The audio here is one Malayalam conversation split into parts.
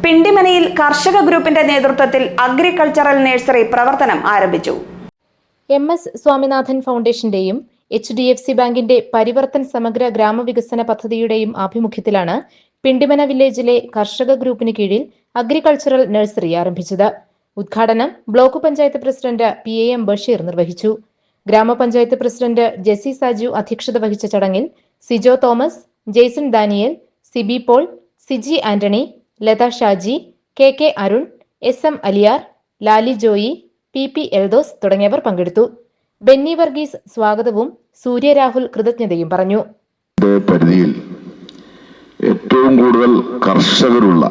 പിണ്ടിമനയിൽ കർഷക ഗ്രൂപ്പിന്റെ നേതൃത്വത്തിൽ അഗ്രികൾച്ചറൽ നഴ്സറി പ്രവർത്തനം ആരംഭിച്ചു. MS സ്വാമിനാഥൻ ഫൗണ്ടേഷന്റെയും HDFC ബാങ്കിന്റെ പരിവർത്തൻ സമഗ്ര ഗ്രാമവികസന പദ്ധതിയുടെയും ആഭിമുഖ്യത്തിലാണ് പിണ്ടിമന വില്ലേജിലെ കർഷക ഗ്രൂപ്പിന് കീഴിൽ അഗ്രികൾച്ചറൽ നഴ്സറി ആരംഭിച്ചത്. ഉദ്ഘാടനം block panchayat president PAM Basheer നിർവഹിച്ചു. ഗ്രാമപഞ്ചായത്ത് പ്രസിഡന്റ് ജെസി സാജു അധ്യക്ഷത വഹിച്ച ചടങ്ങിൽ Sijo Thomas, Jaison Daniel, Siby Paul, Siji Antony, Latha Shaji, KK Arun, SM Aliyar, Lali Joy, PP Eldhose തുടങ്ങിയവർ പങ്കെടുത്തു. ബെന്നി വർഗീസ് സ്വാഗതവും സൂര്യ രാഹുൽ കൃതജ്ഞതയും പറഞ്ഞു. പരിധിയിൽ ഏറ്റവും കൂടുതൽ കർഷകരുള്ള,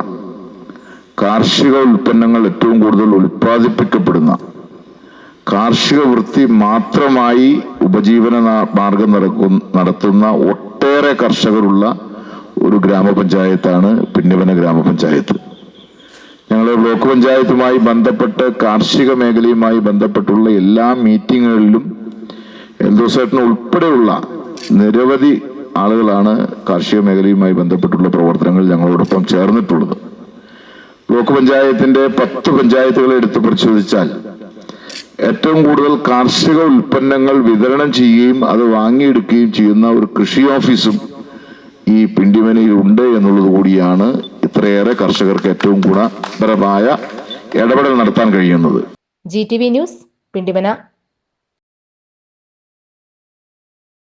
കാർഷിക ഉൽപ്പന്നങ്ങൾ ഏറ്റവും കൂടുതൽ ഉൽപ്പാദിപ്പിക്കപ്പെടുന്ന, കാർഷിക വൃത്തി മാത്രമായി ഉപജീവന മാർഗം നടത്തുന്ന ഒട്ടേറെ കർഷകരുള്ള ഒരു ഗ്രാമപഞ്ചായത്താണ് പിണ്ടിമന ഗ്രാമപഞ്ചായത്ത്. ഞങ്ങൾ ബ്ലോക്ക് പഞ്ചായത്തുമായി ബന്ധപ്പെട്ട് കാർഷിക മേഖലയുമായി ബന്ധപ്പെട്ടുള്ള എല്ലാ മീറ്റിങ്ങുകളിലും എൽദോസേട്ടൻ ഉൾപ്പെടെയുള്ള നിരവധി ആളുകളാണ് കാർഷിക മേഖലയുമായി ബന്ധപ്പെട്ടുള്ള പ്രവർത്തനങ്ങൾ ഞങ്ങളോടൊപ്പം ചേർന്നിട്ടുള്ളത്. ബ്ലോക്ക് പഞ്ചായത്തിന്റെ 10 പഞ്ചായത്തുകളെ എടുത്ത് പരിശോധിച്ചാൽ ഏറ്റവും കൂടുതൽ കാർഷിക ഉൽപ്പന്നങ്ങൾ വിതരണം ചെയ്യുകയും അത് വാങ്ങിയെടുക്കുകയും ചെയ്യുന്ന ഒരു കൃഷി ഓഫീസും ഈ പിണ്ടിമനയിൽ ഉണ്ട് എന്നുള്ളത് കൂടിയാണ് ഇത്രയേറെ കർഷകർക്ക് ഏറ്റവും ഗുണപരമായ ഇടപെടൽ നടത്താൻ കഴിയുന്നത്. GTV news, Pindimana.